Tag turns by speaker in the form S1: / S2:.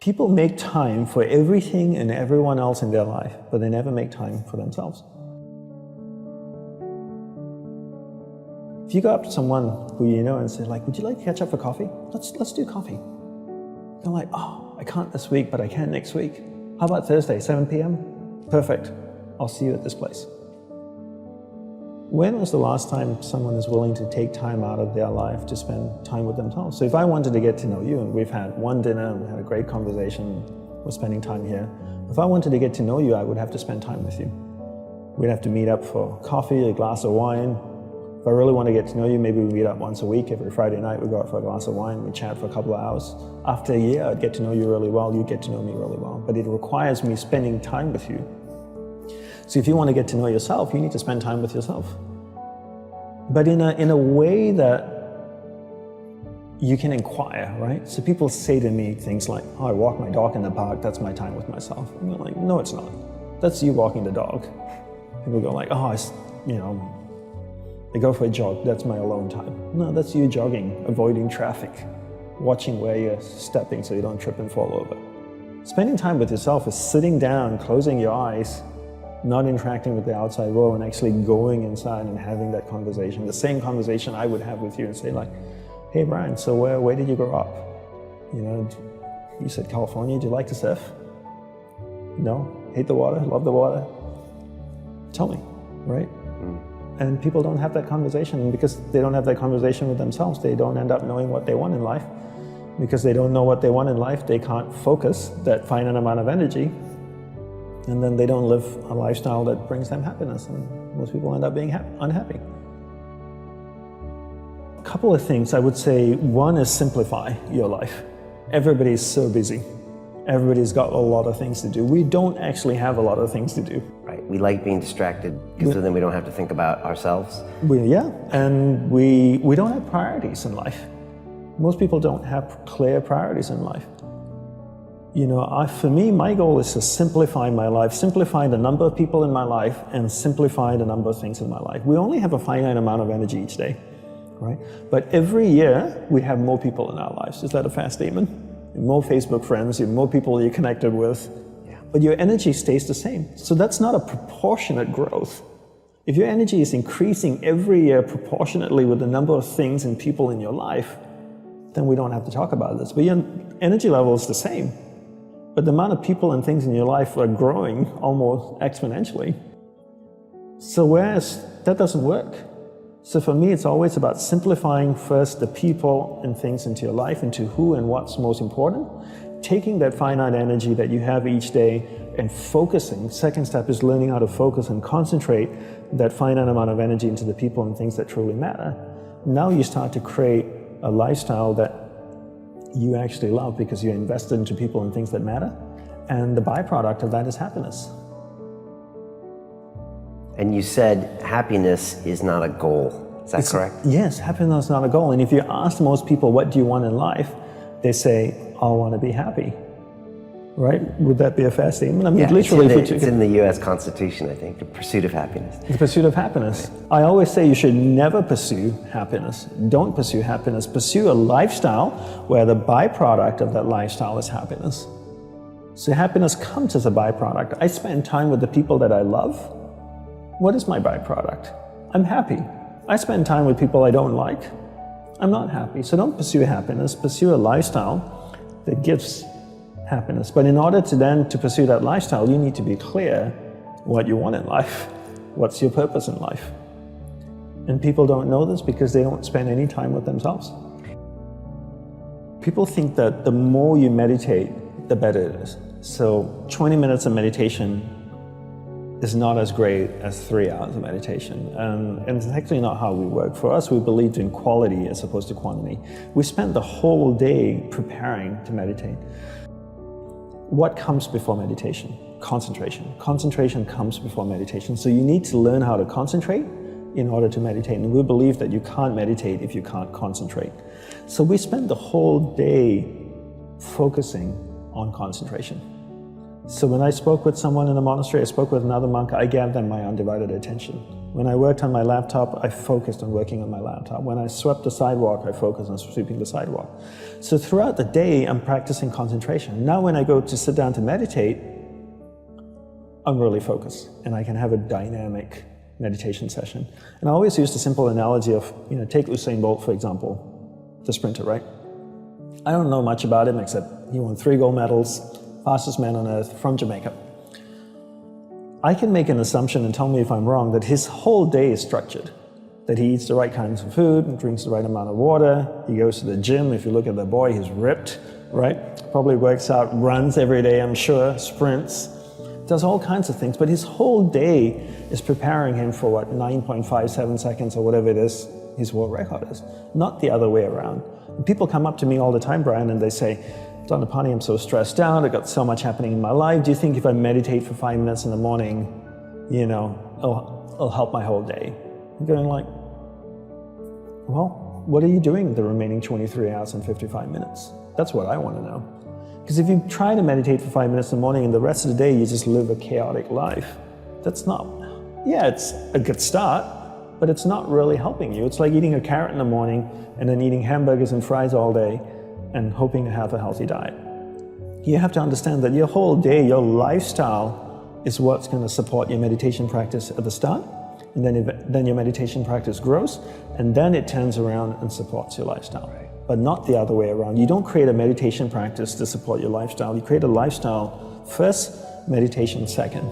S1: People make time for everything and everyone else in their life, but they never make time for themselves. If you go up to someone who you know and say, like, would you like to catch up for coffee? Let's do coffee. They're like, oh, I can't this week, but I can next week. How about Thursday, 7 p.m.? Perfect. I'll see you at this place. When was the last time someone is willing to take time out of their life to spend time with themselves? So if I wanted to get to know you, and we've had one dinner, and we had a great conversation, we're spending time here. If I wanted to get to know you, I would have to spend time with you. We'd have to meet up for coffee, a glass of wine. If I really want to get to know you, maybe we meet up once a week. Every Friday night, we go out for a glass of wine, we chat for a couple of hours. After a year, I'd get to know you really well, you'd get to know me really well. But it requires me spending time with you. So if you want to get to know yourself, you need to spend time with yourself. But in a way that you can inquire, right? So people say to me things like, oh, I walk my dog in the park, that's my time with myself. And I'm like, no, it's not. That's you walking the dog. People go like, oh, I go for a jog, that's my alone time. No, that's you jogging, avoiding traffic, watching where you're stepping so you don't trip and fall over. Spending time with yourself is sitting down, closing your eyes, not interacting with the outside world, and actually going inside and having that conversation. The same conversation I would have with you and say like, hey Brian, so where did you grow up? You said California, do you like to surf? No? Hate the water, love the water? Tell me, right? And people don't have that conversation, and because they don't have that conversation with themselves, they don't end up knowing what they want in life. Because they don't know what they want in life, they can't focus that finite amount of energy, and then they don't live a lifestyle that brings them happiness, and most people end up being unhappy. A couple of things I would say. One is simplify your life. Everybody's so busy. Everybody's got a lot of things to do. We don't actually have a lot of things to do.
S2: Right, we like being distracted because then we don't have to think about ourselves.
S1: And we don't have priorities in life. Most people don't have clear priorities in life. For me, my goal is to simplify my life, simplify the number of people in my life, and simplify the number of things in my life. We only have a finite amount of energy each day, right? But every year, we have more people in our lives. Is that a fair statement? More Facebook friends, you have more people you're connected with, but your energy stays the same. So that's not a proportionate growth. If your energy is increasing every year proportionately with the number of things and people in your life, then we don't have to talk about this. But your energy level is the same. But the amount of people and things in your life are growing almost exponentially. So whereas that doesn't work. So for me, it's always about simplifying first the people and things into your life, into who and what's most important, taking that finite energy that you have each day and focusing. Second step is learning how to focus and concentrate that finite amount of energy into the people and things that truly matter. Now you start to create a lifestyle that you actually love because you're invested into people and things that matter. And the byproduct of that is happiness.
S2: And you said happiness is not a goal. Is that correct?
S1: Yes, happiness is not a goal. And if you ask most people, what do you want in life? They say, I want to be happy. Right? Would that be a fair statement? I mean, literally,
S2: it's in the U.S. Constitution, I think, the pursuit of happiness.
S1: The pursuit of happiness. Right. I always say you should never pursue happiness. Don't pursue happiness. Pursue a lifestyle where the byproduct of that lifestyle is happiness. So happiness comes as a byproduct. I spend time with the people that I love. What is my byproduct? I'm happy. I spend time with people I don't like. I'm not happy. So don't pursue happiness. Pursue a lifestyle that gives happiness. But in order to pursue that lifestyle, you need to be clear what you want in life. What's your purpose in life? And people don't know this because they don't spend any time with themselves. People think that the more you meditate, the better it is. So 20 minutes of meditation is not as great as 3 hours of meditation. And it's actually not how we work. For us, we believed in quality as opposed to quantity. We spent the whole day preparing to meditate. What comes before meditation? Concentration. Concentration comes before meditation. So you need to learn how to concentrate in order to meditate. And we believe that you can't meditate if you can't concentrate. So we spend the whole day focusing on concentration. So when I spoke with someone in the monastery, I spoke with another monk, I gave them my undivided attention. When I worked on my laptop, I focused on working on my laptop. When I swept the sidewalk, I focused on sweeping the sidewalk. So throughout the day, I'm practicing concentration. Now when I go to sit down to meditate, I'm really focused, and I can have a dynamic meditation session. And I always use the simple analogy of, take Usain Bolt, for example, the sprinter, right? I don't know much about him except he won 3 gold medals, fastest man on earth from Jamaica. I can make an assumption, and tell me if I'm wrong, that his whole day is structured. That he eats the right kinds of food and drinks the right amount of water. He goes to the gym. If you look at the boy, he's ripped, right? Probably works out, runs every day, I'm sure, sprints, does all kinds of things. But his whole day is preparing him for 9.57 seconds or whatever it is his world record is, not the other way around. And people come up to me all the time, Brian, and they say, Dhanapani, I'm so stressed out, I've got so much happening in my life. Do you think if I meditate for 5 minutes in the morning, it'll help my whole day? I'm going like, well, what are you doing the remaining 23 hours and 55 minutes? That's what I want to know. Because if you try to meditate for 5 minutes in the morning and the rest of the day you just live a chaotic life, that's not, it's a good start, but it's not really helping you. It's like eating a carrot in the morning and then eating hamburgers and fries all day and hoping to have a healthy diet. You have to understand that your whole day, your lifestyle is what's going to support your meditation practice at the start, and then your meditation practice grows, and then it turns around and supports your lifestyle, but not the other way around. You don't create a meditation practice to support your lifestyle. You create a lifestyle first, meditation second.